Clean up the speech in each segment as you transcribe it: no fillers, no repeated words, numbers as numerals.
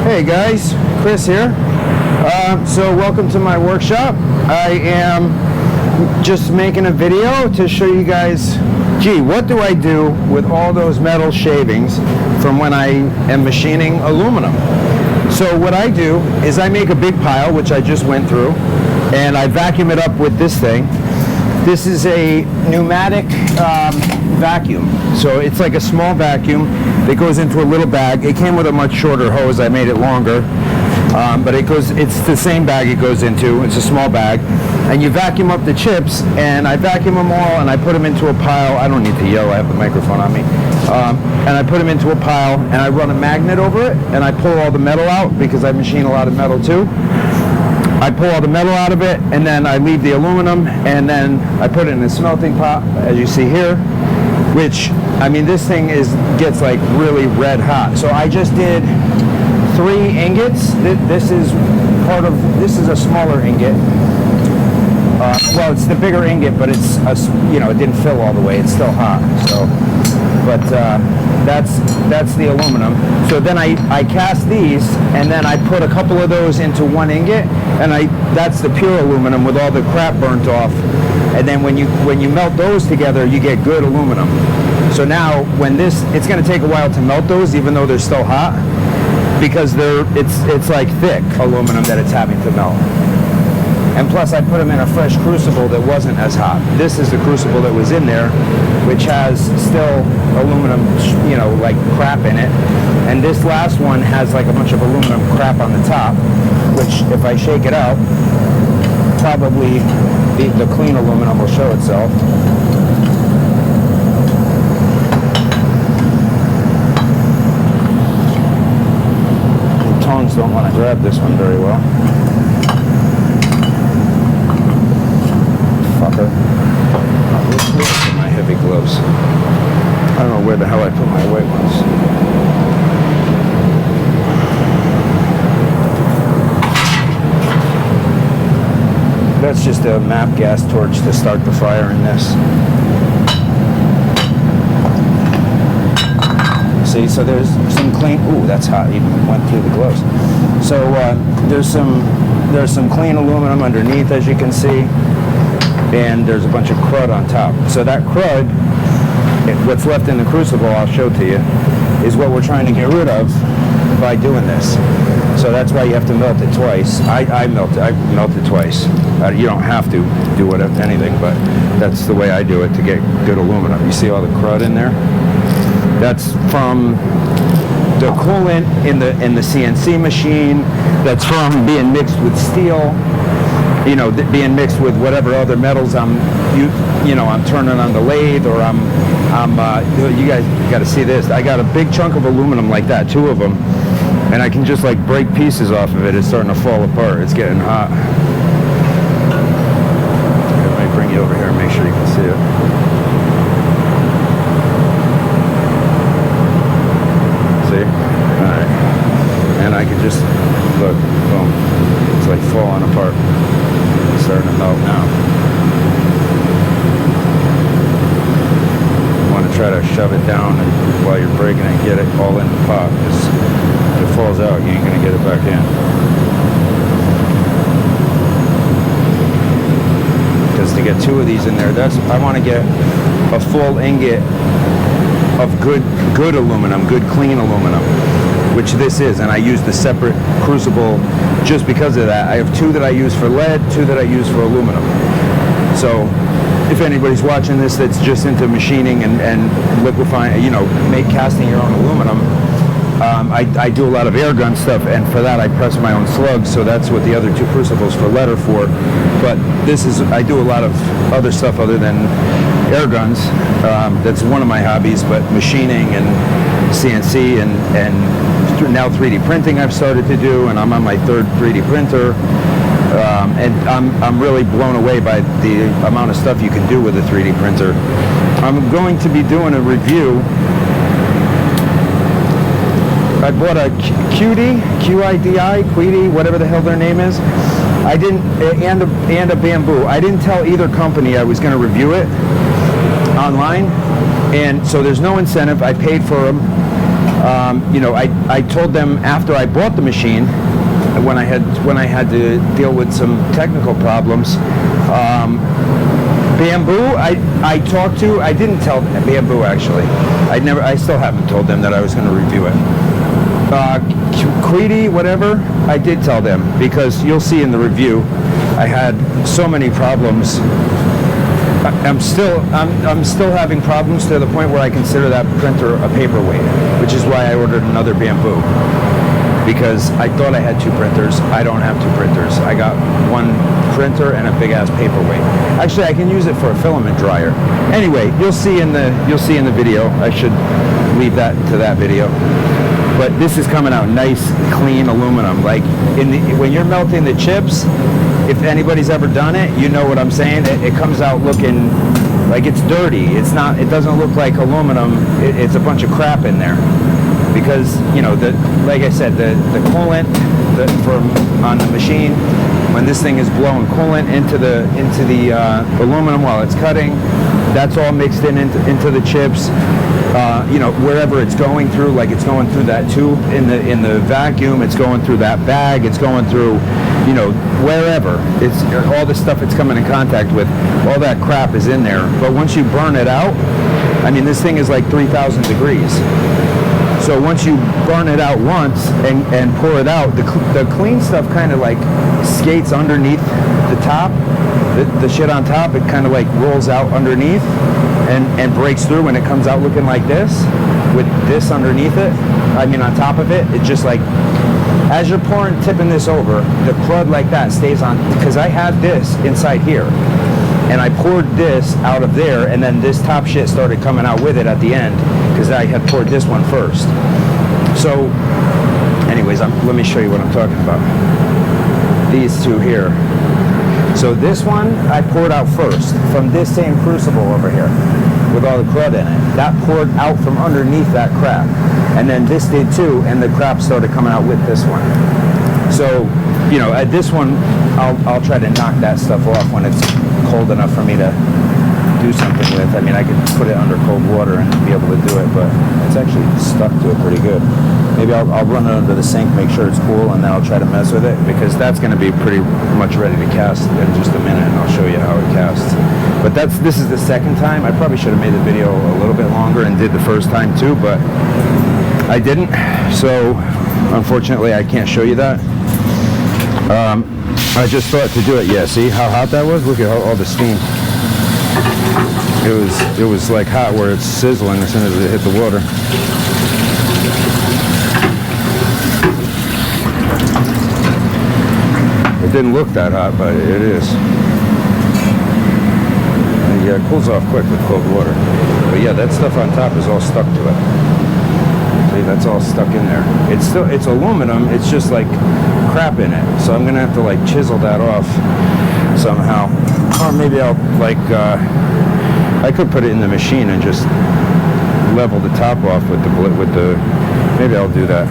Hey guys, Chris here. So welcome to my workshop. I am just making a video to show you guys, gee, what do I do with all those metal shavings from when I am machining aluminum? So what I do is I make a big pile, which I just went through, and I vacuum it up with this thing. This is a pneumatic vacuum. So it's like a small vacuum that goes into a little bag. It came with a much shorter hose. I made it longer. But it's the same bag it goes into. It's a small bag. And you vacuum up the chips, and I vacuum them all, and I put them into a pile. I don't need to yell. I have the microphone on me. And I put them into a pile, and I run a magnet over it, and I pull all the metal out because I machine a lot of metal too. I pull all the metal out of it, and then I leave the aluminum, and then I put it in a smelting pot, as you see here, which, I mean, this thing gets like really red hot. So I just did 3 ingots. This is a smaller ingot. Well, it's the bigger ingot, but it's it didn't fill all the way. It's still hot. So, but that's the aluminum. So then I cast these, and then I put a couple of those into 1 ingot, and that's the pure aluminum with all the crap burnt off. And then when you melt those together, you get good aluminum. So now it's going to take a while to melt those, even though they're still hot, because it's like thick aluminum that it's having to melt. And plus I put them in a fresh crucible that wasn't as hot. This is the crucible that was in there, which has still aluminum, like crap in it. And this last one has like a bunch of aluminum crap on the top, which if I shake it out, probably the clean aluminum will show itself. The tongs don't want to grab this one very well. Fucker. Where's my heavy gloves? I don't know where the hell I put my white ones. That's just a MAP gas torch to start the fire in this. See, so there's some clean. Ooh, that's hot. Even went through the gloves. So there's some clean aluminum underneath, as you can see. And there's a bunch of crud on top. So that crud, what's left in the crucible, I'll show to you, is what we're trying to get rid of by doing this. So that's why you have to melt it twice. I melt it twice. You don't have to do anything, but that's the way I do it to get good aluminum. You see all the crud in there? That's from the coolant in the CNC machine. That's from being mixed with steel. Being mixed with whatever other metals I'm turning on the lathe, or you guys got to see this. I got a big chunk of aluminum like that, 2 of them, and I can just like break pieces off of it. It's starting to fall apart. It's getting hot. Let me bring you over here and make sure you can see it. See? All right. And I can just look. Boom. It's like falling apart. Starting to melt now. You want to try to shove it down and while you're breaking it, get it all in the pot, because if it falls out, you ain't going to get it back in. Because to get 2 of these in there, I want to get a full ingot of good aluminum, good clean aluminum, which this is, and I used a separate crucible just because of that. I have 2 that I use for lead, 2 that I use for aluminum. So if anybody's watching this that's just into machining and liquefying, casting your own aluminum, I do a lot of air gun stuff, and for that I press my own slugs, so that's what the other 2 crucibles for lead are for. But I do a lot of other stuff other than air guns. That's one of my hobbies, but machining and CNC and now 3D printing I've started to do, and I'm on my 3rd 3D printer, and I'm really blown away by the amount of stuff you can do with a 3D printer. I'm going to be doing a review. I bought a QIDI, whatever the hell their name is. I didn't, and a Bamboo. I didn't tell either company I was going to review it online, and so there's no incentive. I paid for them. You know, I told them after I bought the machine, when I had to deal with some technical problems, Bamboo, I talked to. I didn't tell Bamboo actually. I still haven't told them that I was going to review it. Queedy, whatever, I did tell them, because you'll see in the review, I had so many problems. I'm still having problems to the point where I consider that printer a paperweight, which is why I ordered another Bamboo, because I thought I had two printers. I don't have two printers. I got one printer and a big ass paperweight. Actually, I can use it for a filament dryer. Anyway, you'll see in the video. I should leave that to that video. But this is coming out nice, clean aluminum. Like when you're melting the chips, if anybody's ever done it, you know what I'm saying. It comes out looking like it's dirty. It's not. It doesn't look like aluminum. It's a bunch of crap in there. Because, you know, like I said, the coolant on the machine, when this thing is blowing coolant into the aluminum while it's cutting, that's all mixed into the chips. You know, wherever it's going through, like it's going through that tube in the vacuum, it's going through that bag, it's going through, you know, wherever. It's all the stuff it's coming in contact with, all that crap is in there. But once you burn it out, I mean, this thing is like 3,000 degrees. So once you burn it out once and pour it out, the clean stuff kind of like skates underneath the top, the shit on top. It kind of like rolls out underneath and breaks through, and it comes out looking like this with this underneath it. I mean, on top of it, it just like, as you're tipping this over, the crud like that stays on, because I had this inside here. And I poured this out of there, and then this top shit started coming out with it at the end, because I had poured this one first. So, anyways, let me show you what I'm talking about. These two here. So this one, I poured out first, from this same crucible over here, with all the crud in it. That poured out from underneath that crap. And then this did too, and the crap started coming out with this one. So, you know, at this one, I'll try to knock that stuff off when it's cold enough for me to do something with. I mean, I could put it under cold water and be able to do it, but it's actually stuck to it pretty good. Maybe I'll run it under the sink, make sure it's cool, and then I'll try to mess with it, because that's going to be pretty much ready to cast in just a minute, and I'll show you how it casts. But this is the second time. I probably should have made the video a little bit longer and did the first time too, but I didn't. So unfortunately, I can't show you that. I just thought to do it. Yeah, see how hot that was? Look at all the steam. It was like hot where it's sizzling as soon as it hit the water. It didn't look that hot, but it is. Yeah, it cools off quick with cold water. But yeah, that stuff on top is all stuck to it. See, that's all stuck in there. It's aluminum, it's just like crap in it. So I'm gonna have to like chisel that off somehow. Or maybe I'll like, I could put it in the machine and just level the top off with the, maybe I'll do that.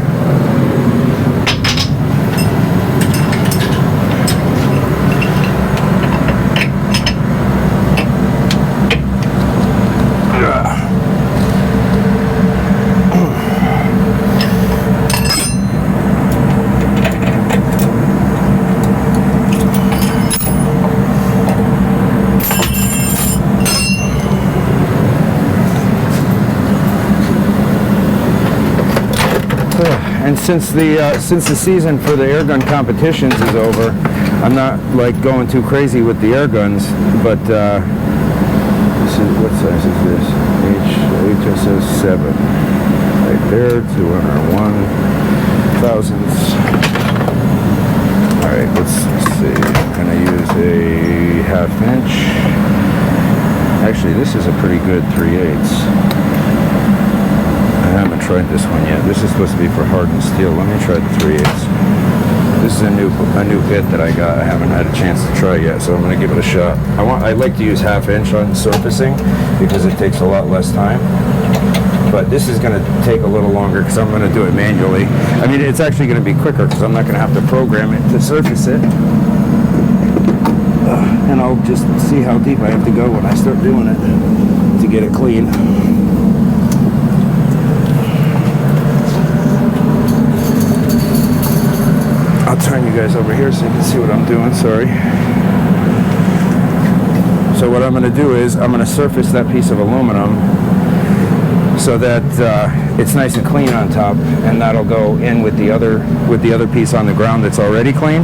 And since the season for the air gun competitions is over, I'm not like going too crazy with the air guns. But this is, what size is this? HSS 7, right there, 201 thousandths. All right, let's see. I'm gonna use a 1/2 inch. Actually, this is a pretty good 3/8. I haven't tried this one yet. This is supposed to be for hardened steel. Let me try the 3/8. This is a new bit that I got. I haven't had a chance to try yet, so I'm going to give it a shot. I like to use 1/2 inch on surfacing because it takes a lot less time. But this is going to take a little longer because I'm going to do it manually. I mean, it's actually going to be quicker because I'm not going to have to program it to surface it. And I'll just see how deep I have to go when I start doing it to get it clean. I'll turn you guys over here so you can see what I'm doing. Sorry. So what I'm going to do is I'm going to surface that piece of aluminum so that it's nice and clean on top, and that'll go in with the other piece on the ground that's already clean.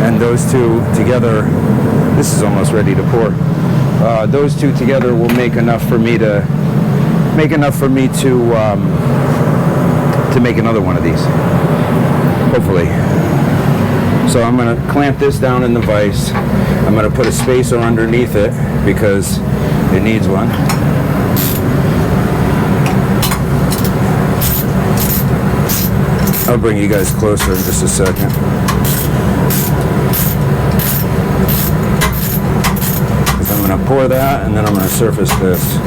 And those two together, this is almost ready to pour. Those two together will make enough for me to make another one of these, hopefully. So I'm going to clamp this down in the vise. I'm going to put a spacer underneath it because it needs one. I'll bring you guys closer in just a second. I'm going to pour that, and then I'm going to surface this.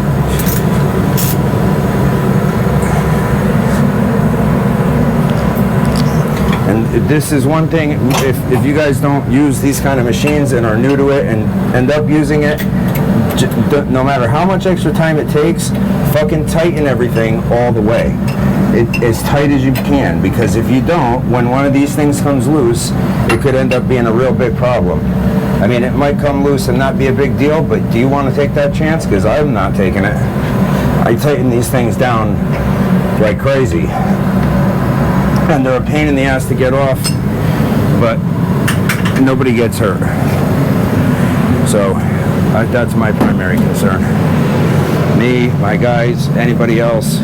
And this is one thing, if you guys don't use these kind of machines and are new to it and end up using it, no matter how much extra time it takes, fucking tighten everything all the way. As tight as you can, because if you don't, when one of these things comes loose, it could end up being a real big problem. I mean, it might come loose and not be a big deal, but do you want to take that chance? Because I'm not taking it. I tighten these things down like crazy. And they're a pain in the ass to get off, but nobody gets hurt. So that's my primary concern. Me, my guys, anybody else,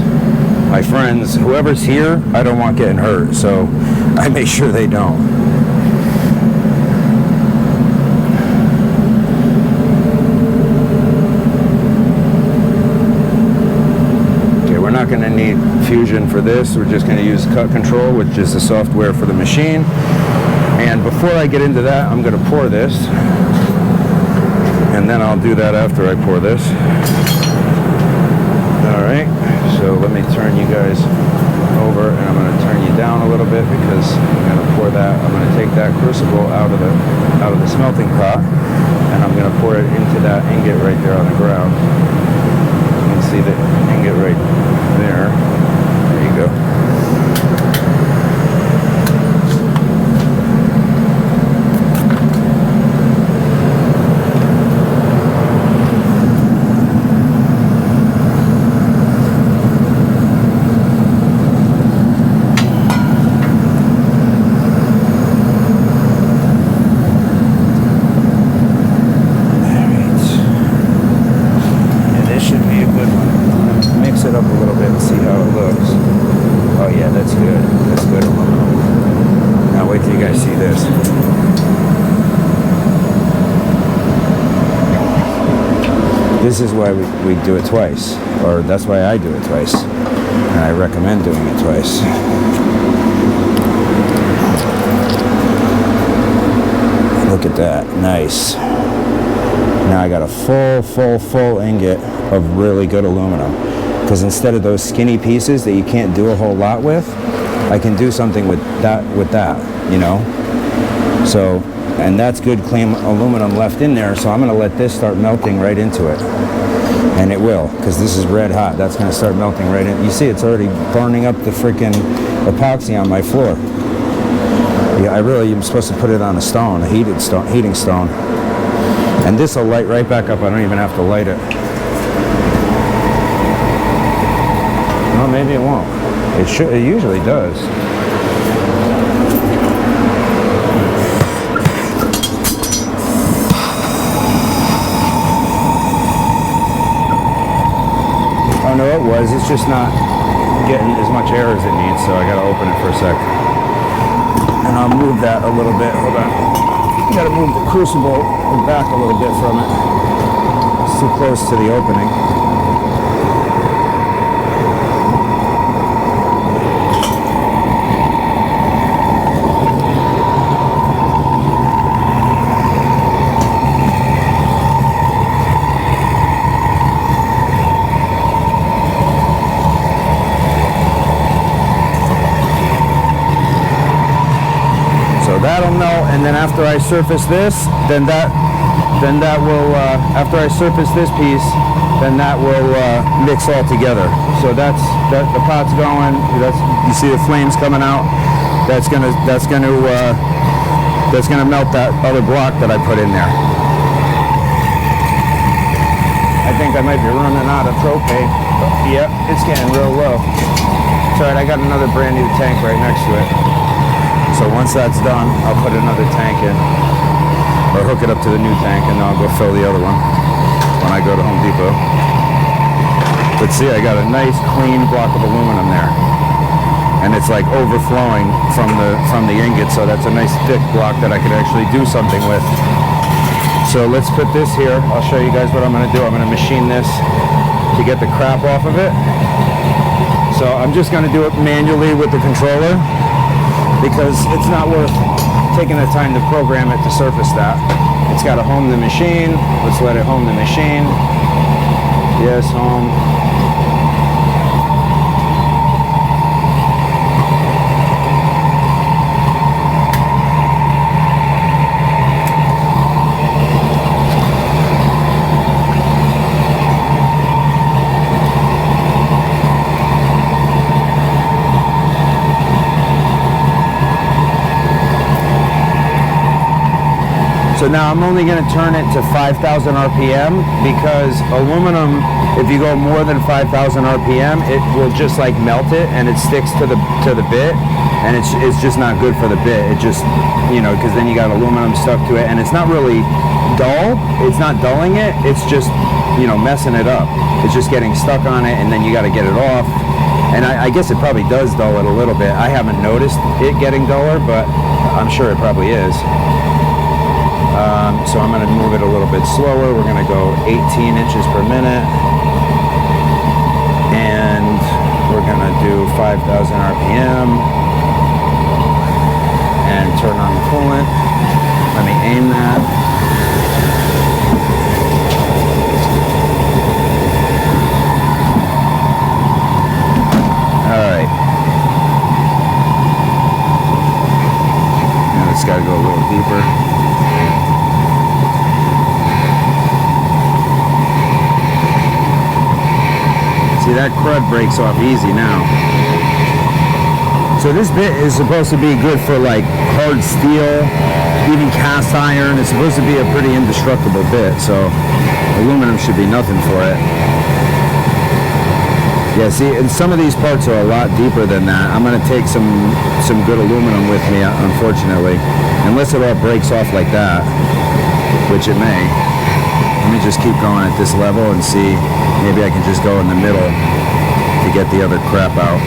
my friends, whoever's here, I don't want getting hurt, so I make sure they don't. Okay, we're not going to need Fusion for this. We're just going to use Cut Control, which is the software for the machine. And before I get into that, I'm going to pour this. And then I'll do that after I pour this. Alright, so let me turn you guys over, and I'm going to turn you down a little bit because I'm going to pour that. I'm going to take that crucible out of the smelting pot, and I'm going to pour it into that ingot right there on the ground. You can see the ingot right there. There you go. This is why we do it twice, or that's why I do it twice, and I recommend doing it twice. Look at that, nice. Now I got a full ingot of really good aluminum, because instead of those skinny pieces that you can't do a whole lot with, I can do something with that, you know? So, and that's good clean aluminum left in there, so I'm going to let this start melting right into it. And it will, because this is red hot. That's going to start melting right in. You see, it's already burning up the freaking epoxy on my floor. Yeah, I really am supposed to put it on a stone, a heating stone. And this will light right back up. I don't even have to light it. Well, maybe it won't. It should. It usually does. Oh no, it was. It's just not getting as much air as it needs, so I gotta open it for a sec. And I'll move that a little bit. Hold on. Gotta move the crucible back a little bit from it. It's too close to the opening. That'll melt, and then after I surface this, then that will after I surface this piece, then that will mix all together. So the pot's going. You see the flames coming out. that's gonna melt that other block that I put in there. I think I might be running out of propane. Yep, it's getting real low. It's alright, I got another brand new tank right next to it. So once that's done, I'll put another tank in. Or hook it up to the new tank, and then I'll go fill the other one when I go to Home Depot. But see, I got a nice clean block of aluminum there. And it's like overflowing from the ingot, so that's a nice thick block that I could actually do something with. So let's put this here. I'll show you guys what I'm gonna do. I'm gonna machine this to get the crap off of it. So I'm just gonna do it manually with the controller because it's not worth taking the time to program it to surface that. It's gotta home the machine. Let's let it home the machine. Yes, home. So now I'm only going to turn it to 5,000 RPM because aluminum, if you go more than 5,000 RPM, it will just like melt it and it sticks to the bit, and it's just not good for the bit. It just, you know, because then you got aluminum stuck to it, and it's not really dull. It's not dulling it. It's just, you know, messing it up. It's just getting stuck on it, and then you got to get it off. And I guess it probably does dull it a little bit. I haven't noticed it getting duller, but I'm sure it probably is. So I'm going to move it a little bit slower. We're going to go 18 inches per minute. And we're going to do 5,000 RPM. And turn on the coolant. Let me aim that. Alright. Now it's got to go a little deeper. See, that crud breaks off easy now. So this bit is supposed to be good for like hard steel, even cast iron. It's supposed to be a pretty indestructible bit, so aluminum should be nothing for it. Yeah, see, and some of these parts are a lot deeper than that. I'm going to take some good aluminum with me, unfortunately, unless it all breaks off like that, which it may. Let me just keep going at this level and see. Maybe I can just go in the middle to get the other crap out.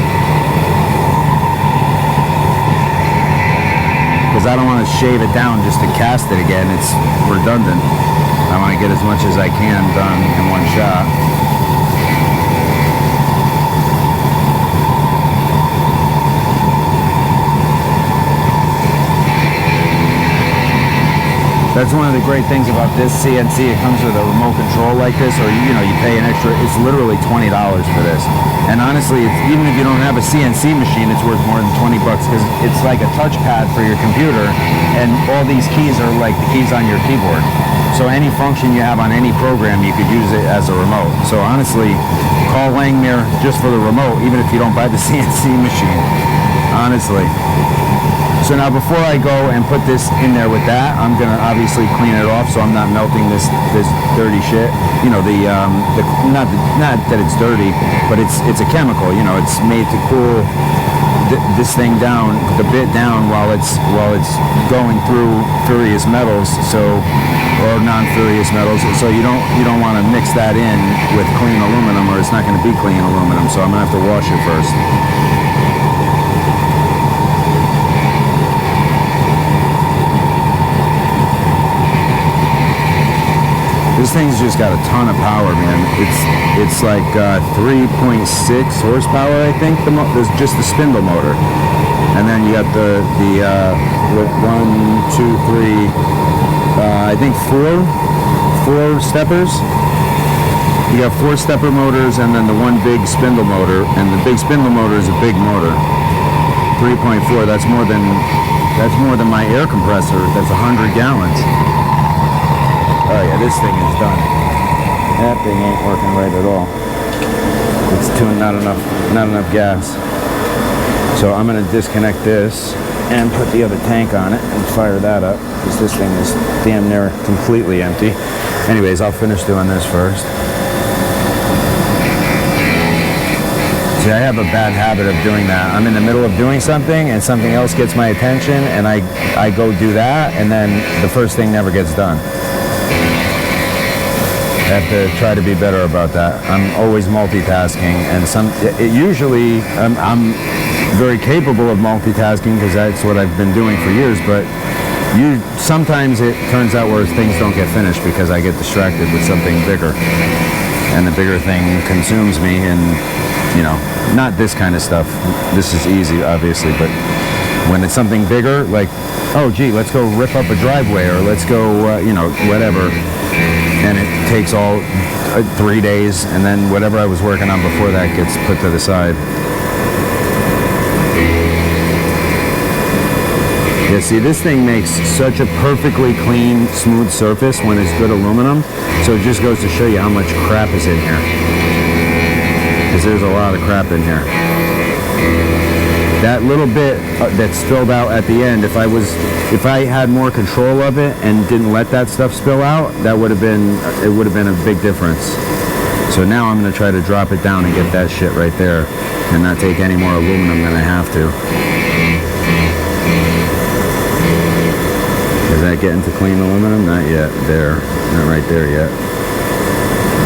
Because I don't want to shave it down just to cast it again. It's redundant. I want to get as much as I can done in one shot. That's one of the great things about this CNC. It comes with a remote control like this, or you know, you pay an extra. It's literally $20 for this. And honestly, even if you don't have a CNC machine, it's worth more than 20 bucks because it's like a touchpad for your computer, and all these keys are like the keys on your keyboard. So any function you have on any program, you could use it as a remote. So honestly, call Langmuir just for the remote, even if you don't buy the CNC machine. Honestly. So now before I go and put this in there with that, I'm gonna obviously clean it off so I'm not melting this dirty shit. You know, not that it's dirty, but it's a chemical. You know, it's made to cool this thing down, the bit down while it's going through furious metals, or non-furious metals. So you don't want to mix that in with clean aluminum, or it's not going to be clean aluminum. So I'm gonna have to wash it first. This thing's just got a ton of power, man. It's like 3.6 horsepower, I think. There's just the spindle motor, and then you got the 1, 2, 3, I think four steppers. You got 4 stepper motors, and then the one big spindle motor. And the big spindle motor is a big motor, 3.4. That's more than my air compressor. That's 100 gallons. Oh yeah, this thing is done. That thing ain't working right at all. It's not enough gas. So I'm going to disconnect this and put the other tank on it and fire that up, because this thing is damn near completely empty. Anyways, I'll finish doing this first. See, I have a bad habit of doing that. I'm in the middle of doing something and something else gets my attention and I go do that, and then the first thing never gets done. I have to try to be better about that. I'm always multitasking, and usually I'm very capable of multitasking because that's what I've been doing for years, but sometimes it turns out where things don't get finished because I get distracted with something bigger, and the bigger thing consumes me. And you know, not this kind of stuff. This is easy, obviously, but when it's something bigger, like, oh gee, let's go rip up a driveway, or let's go, you know, whatever, and it takes all 3 days, and then whatever I was working on before that gets put to the side. Yeah, see, this thing makes such a perfectly clean, smooth surface when it's good aluminum, so it just goes to show you how much crap is in here. Because there's a lot of crap in here. That little bit that spilled out at the end, if I had more control of it and didn't let that stuff spill out, it would have been a big difference. So now I'm going to try to drop it down and get that shit right there and not take any more aluminum than I have to. Is that getting to clean aluminum? Not yet. There. Not right there yet.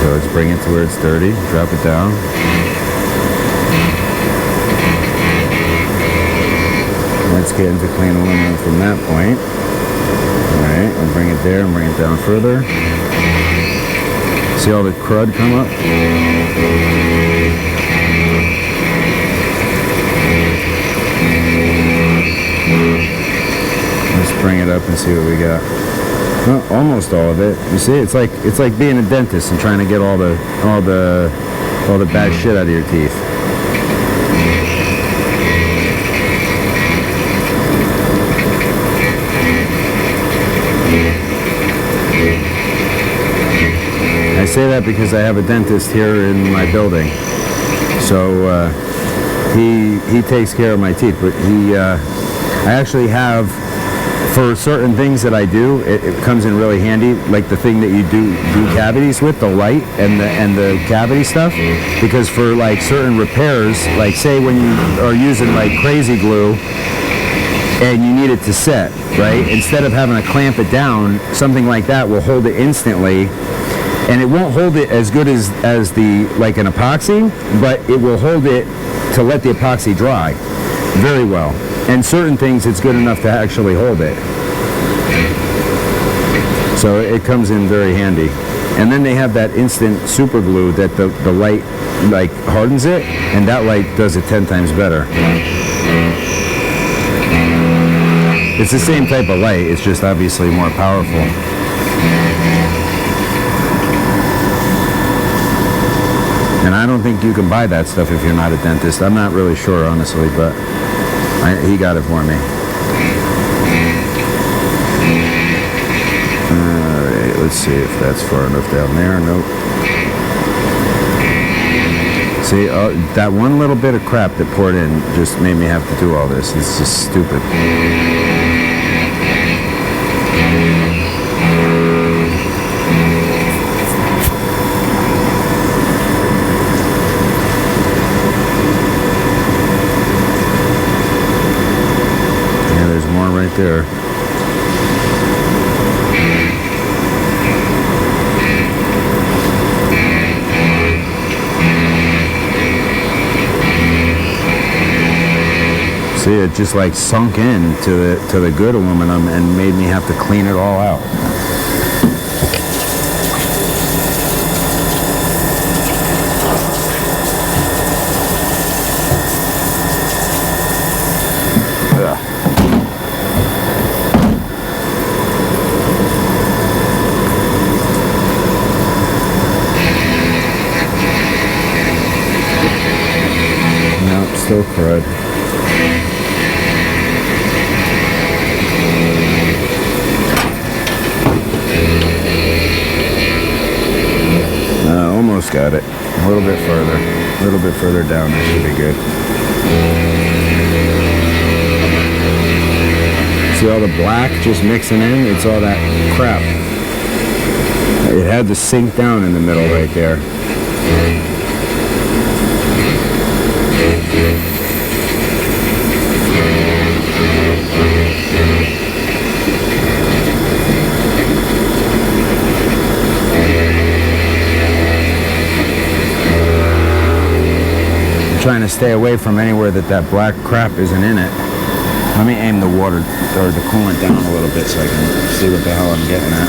So let's bring it to where it's dirty. Drop it down. Let's get into clean aluminum from that point. Alright, I'll bring it there and bring it down further. See all the crud come up? Let's bring it up and see what we got. Well, almost all of it. You see, it's like being a dentist and trying to get all the bad shit out of your teeth. I say that because I have a dentist here in my building, so he takes care of my teeth. But I actually have, for certain things that I do, it comes in really handy, like the thing that you do cavities with, the light and the cavity stuff, because for like certain repairs, like say when you are using like crazy glue and you need it to set, right? Instead of having to clamp it down, something like that will hold it instantly. And it won't hold it as good as like an epoxy, but it will hold it to let the epoxy dry very well. And certain things, it's good enough to actually hold it. So it comes in very handy. And then they have that instant super glue that the light like hardens it, and that light does it 10 times better. It's the same type of light, it's just obviously more powerful. And I don't think you can buy that stuff if you're not a dentist. I'm not really sure, honestly, but he got it for me. Alright, let's see if that's far enough down there. Nope. See, that one little bit of crap that poured in just made me have to do all this. It's just stupid. Right there. See, it just like sunk in to the good aluminum and made me have to clean it all out. Still crud. Almost got it. A little bit further. A little bit further down. This should be good. See all the black just mixing in? It's all that crap. It had to sink down in the middle right there. I'm trying to stay away from anywhere that black crap isn't in it. Let me aim the water or the coolant down a little bit so I can see what the hell I'm getting at.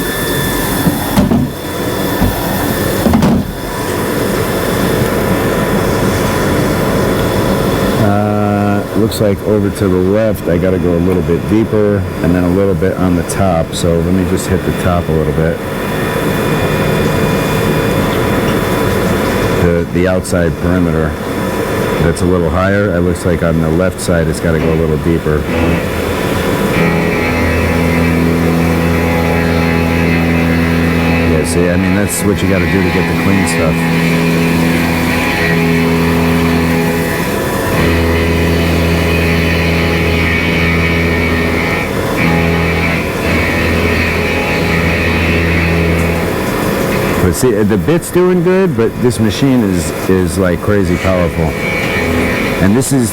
Looks like over to the left I got to go a little bit deeper and then a little bit on the top. So let me just hit the top a little bit. The outside perimeter. That's a little higher. It looks like on the left side it's got to go a little deeper. Yeah, see, I mean, that's what you got to do to get the clean stuff. But see, the bit's doing good, but this machine is like crazy powerful. And this is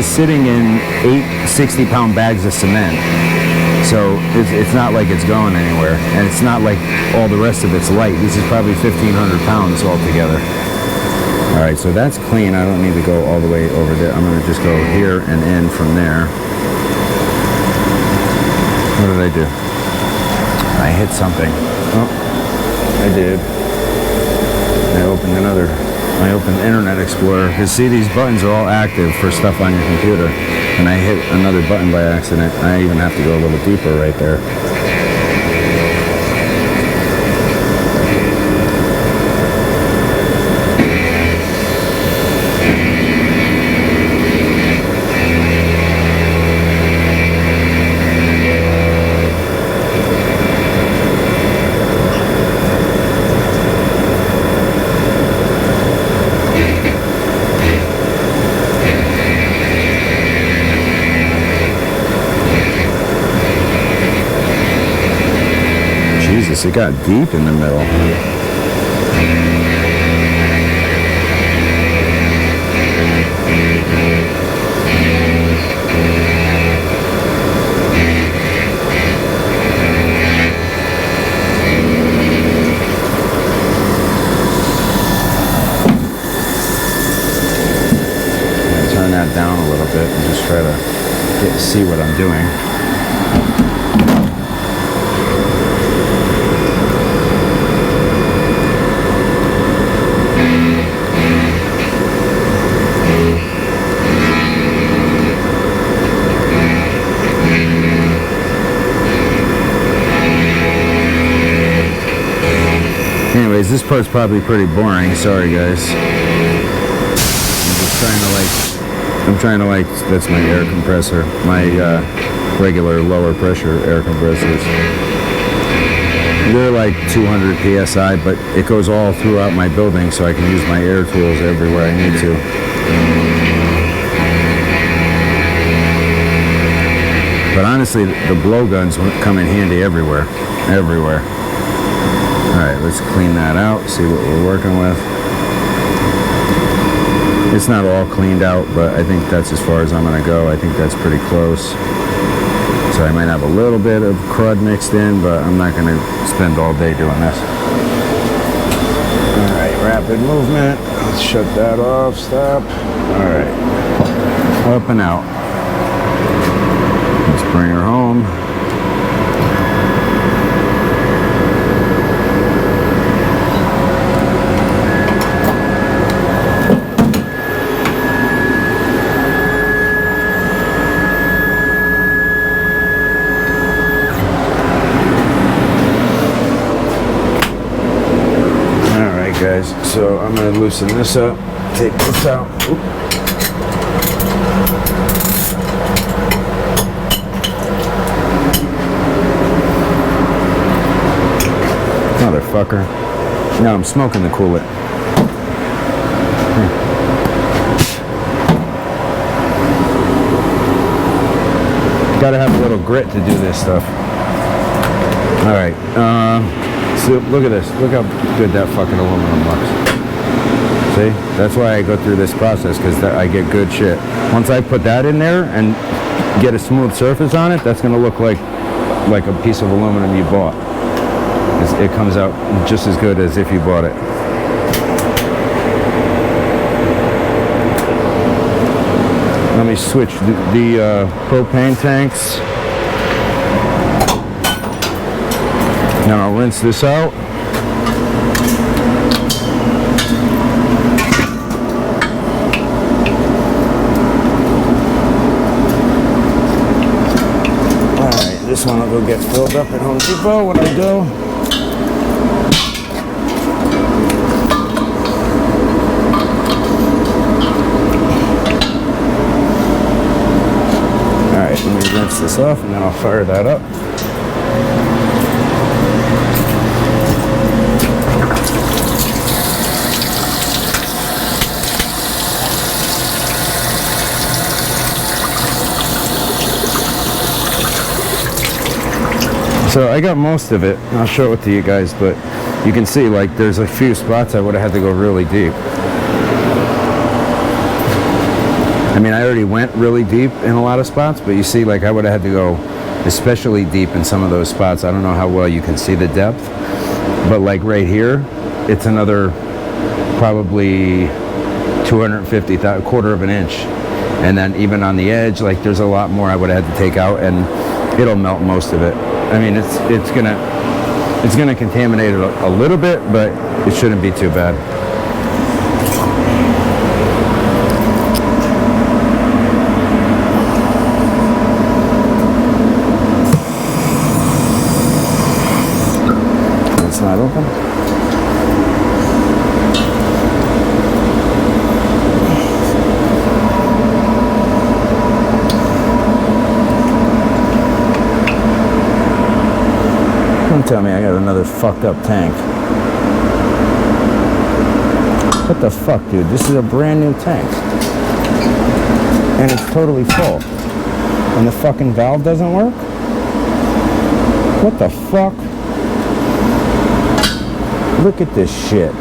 sitting in 8 60-pound bags of cement. So it's not like it's going anywhere, and it's not like all the rest of it's light. This is probably 1,500 pounds altogether. All right, so that's clean. I don't need to go all the way over there. I'm going to just go here and in from there. What did I do? I hit something. Oh, I did. I opened Internet Explorer. You see, these buttons are all active for stuff on your computer. And I hit another button by accident. I even have to go a little deeper right there. It got deep in the middle. Turn that down a little bit and just try to see what I'm doing. Anyways, this part's probably pretty boring. Sorry, guys. I'm trying to that's my air compressor. My regular lower pressure air compressors. They're like 200 PSI, but it goes all throughout my building, so I can use my air tools everywhere I need to. But honestly, the blowguns come in handy everywhere. Everywhere. Alright, let's clean that out, see what we're working with. It's not all cleaned out, but I think that's as far as I'm going to go. I think that's pretty close. So I might have a little bit of crud mixed in, but I'm not going to spend all day doing this. Alright, rapid movement. Let's shut that off, stop. Alright, up and out. Let's bring her home. Guys, so I'm going to loosen this up, take this out. Oop. Motherfucker. No, I'm smoking the coolant. Gotta have a little grit to do this stuff. All right, so look at this. Look how good that fucking aluminum looks. See, that's why I go through this process, because I get good shit. Once I put that in there and get a smooth surface on it, that's gonna look like a piece of aluminum you bought. It comes out just as good as if you bought it. Let me switch the propane tanks. Now I'll rinse this out. Alright, this one will go get filled up at Home Depot when I go. Alright, let me rinse this off and then I'll fire that up. So I got most of it. I'll show it to you guys, but you can see like there's a few spots I would have had to go really deep. I mean, I already went really deep in a lot of spots, but you see like I would have had to go especially deep in some of those spots. I don't know how well you can see the depth, but like right here, it's another probably 250, quarter of an inch. And then even on the edge, like there's a lot more I would have had to take out, and it'll melt most of it. I mean, it's gonna contaminate it a little bit, but it shouldn't be too bad. It's not open. Tell me I got another fucked up tank. What the fuck, dude? This is a brand new tank. And it's totally full. And the fucking valve doesn't work? What the fuck? Look at this shit.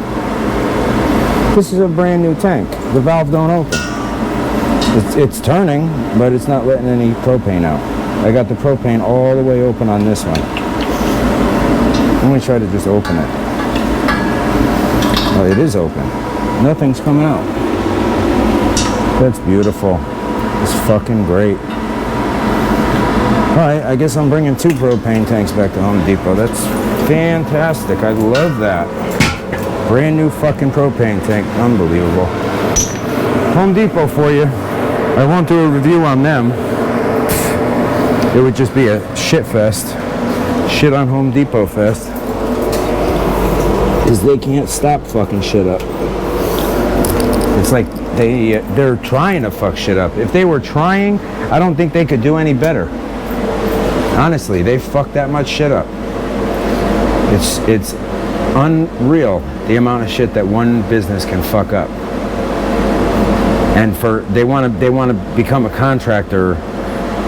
This is a brand new tank. The valve don't open. It's turning, but it's not letting any propane out. I got the propane all the way open on this one. I'm going to try to just open it. Oh, it is open. Nothing's coming out. That's beautiful. It's fucking great. Alright, I guess I'm bringing 2 propane tanks back to Home Depot. That's fantastic. I love that. Brand new fucking propane tank. Unbelievable. Home Depot for you. I won't do a review on them. It would just be a shit fest. Shit on Home Depot fest. Because they can't stop fucking shit up. It's like they're trying to fuck shit up. If they were trying, I don't think they could do any better. Honestly, they fucked that much shit up. It's unreal the amount of shit that one business can fuck up. And they want to become a contractor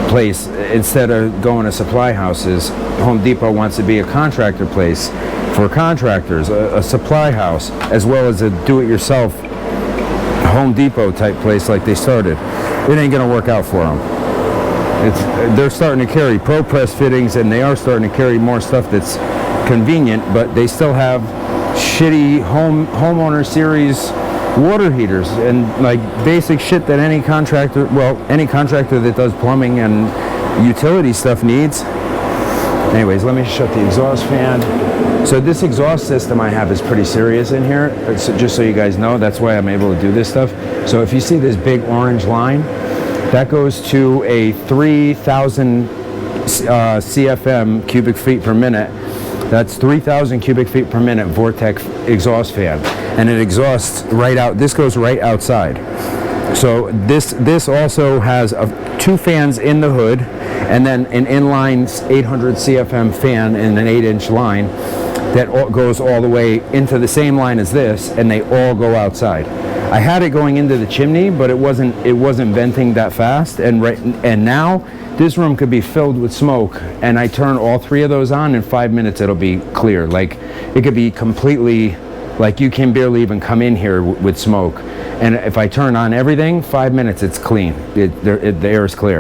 place instead of going to supply houses. Home Depot wants to be a contractor place for contractors, a supply house, as well as a do-it-yourself Home Depot type place like they started. It ain't gonna work out for them. They're starting to carry Pro Press fittings, and they are starting to carry more stuff that's convenient, but they still have shitty homeowner series water heaters and like basic shit that any contractor that does plumbing and utility stuff needs. Anyways, let me shut the exhaust fan. So this exhaust system I have is pretty serious in here, just so you guys know. That's why I'm able to do this stuff. So if you see this big orange line, that goes to a 3,000 CFM, cubic feet per minute. That's 3,000 cubic feet per minute Vortex exhaust fan. And it exhausts right out, this goes right outside. So this also has 2 fans in the hood, and then an inline 800 CFM fan in an 8-inch line that goes all the way into the same line as this, and they all go outside. I had it going into the chimney, but it wasn't venting that fast. And now this room could be filled with smoke, and I turn all 3 of those on, in 5 minutes it'll be clear. Like, it could be completely, like, you can barely even come in here with smoke. And if I turn on everything, 5 minutes, it's clean. The air is clear.